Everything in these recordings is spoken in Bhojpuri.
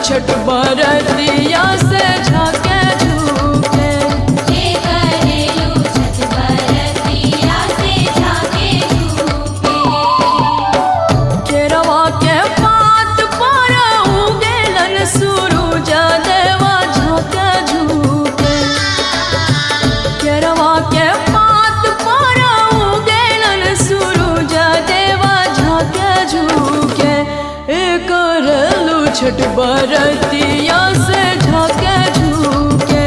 छठ बरतिया से झाके झूके। जे करेलू छठ बरतिया से झाके झूके। केरवा के पात पर उगेलन सूरज देवा झाके झूके। केरवा के पात पर उगेलन सूरज देवा झाके झूके। करेलू छठ बरतिया से झाके झूके।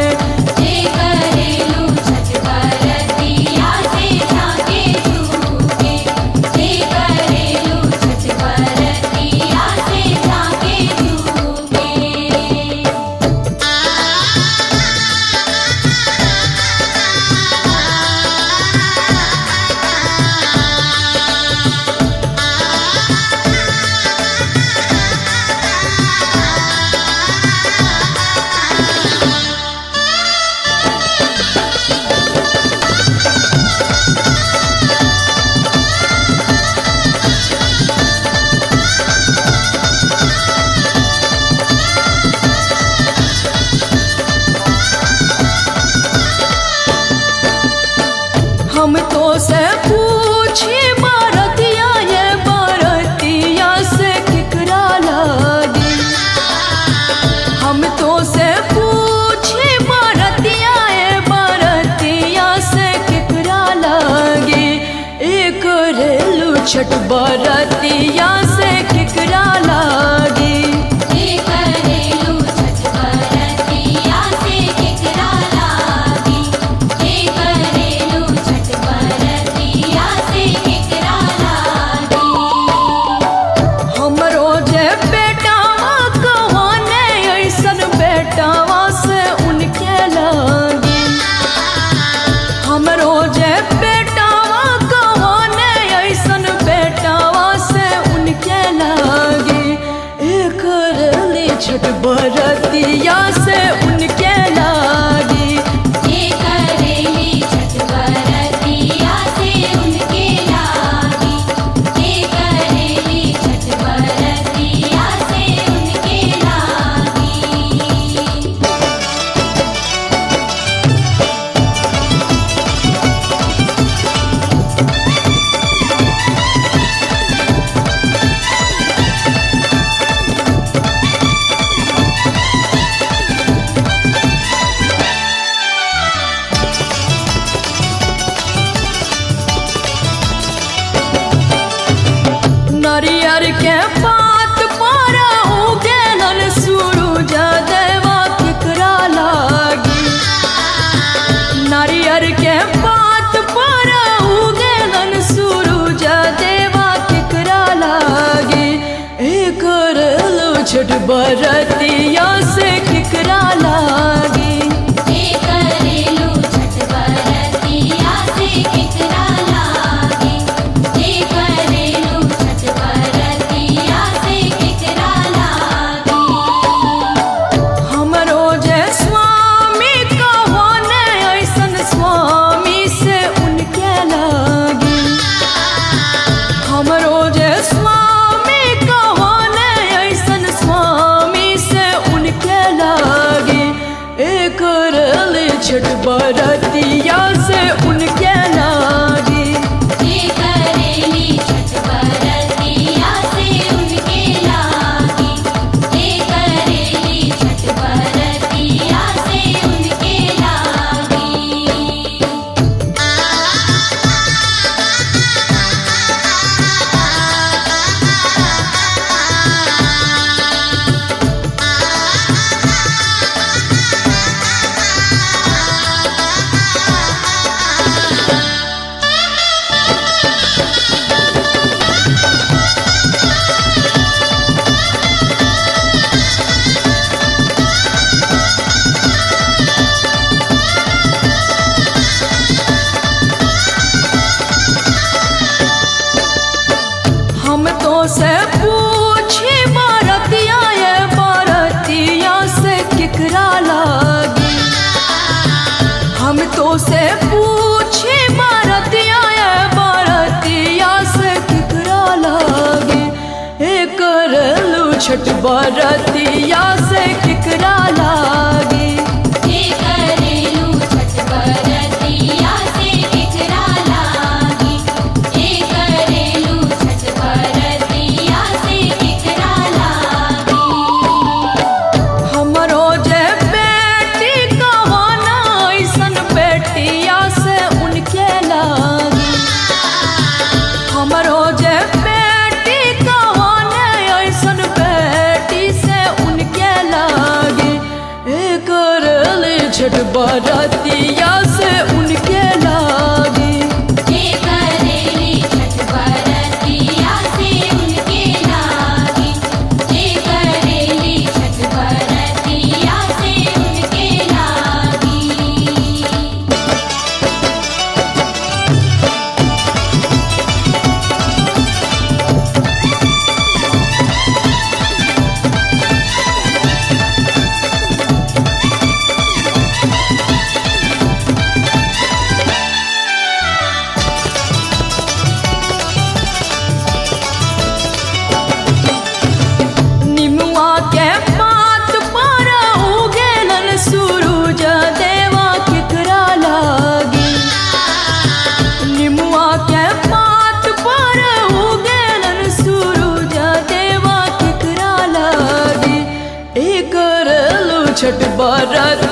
जे करेलू छठ बरतिया से झाके झूके। जे करेलू छठ बरतिया से झाके झूके। हम तो से पूछी बरतिया ये बरतिया से किकरा लागी। हम तो से पूछी बरतिया ये बरतिया से किकरा लागी। करेलू छठ बरतिया से किकरा लागी। जे करेलू छठ बरतिया से किकरा लागी। जे करेलू छठ बरतिया से किकरा लागी। हमरो जे बेटावा कहाने ऐसन बेटावा से उनके लागी। हमरो जे बेटावा कहाने ऐसन बेटावा से उनके लागी। करेली छठ बरतिया से उनके लागी। जे करेली छठ बरतिया से उनके लागी। जे करेली छठ बरतिया से उनके लागी। नारियर के पात पर उगेलन सूरज देवा किकरा लागी। नारियर के पात पर उगेलन सूरज देवा किकरा लागी। करेलू छठ बरतिया से किकरा लागी। जे करेलू छठ बरतिया से किकरा लागी। जे करेलू छठ बरतिया से किकरा लागी। हमरो जे स्वामी कहाने ऐसन स्वामी से उनके लागी। हमरो जे स्वामी कहाने ऐसन स्वामी से उनके लागी। करेली छठ बरतिया से उनके लागी। जे करेली छठ बरतिया से उनके लागी। जे करेली छठ बरतिया से उनके लागी। हम तो से पूछी बरतिया ये बरतिया से किकरा लागी। हम तो से पूछी बरतिया ये बरतिया से किकरा लागी। छठ बरतिया से केकरा लागी। हे करेलू छठ बरतिया से केकरा लागी। हे करेलू छठ बरतिया से केकरा लागी। हमरो जे बेटी कहाना ऐसन बेटिया से उनके लागी। हमरो जे बेटी कहाना ऐसन बेटी से उनके लागी। करेली छठ बरतिया से उनके लागी। हे करेली छठ बरतिया से उनके लागी। हे करेली छठ बरतिया से उनके लागी। निमुआ के पात पर उगेलन सूरज देवा केकरा लागी। निमुआ के पात पर उगेलन सूरज देवा केकरा लागी। करेलू छठ बरत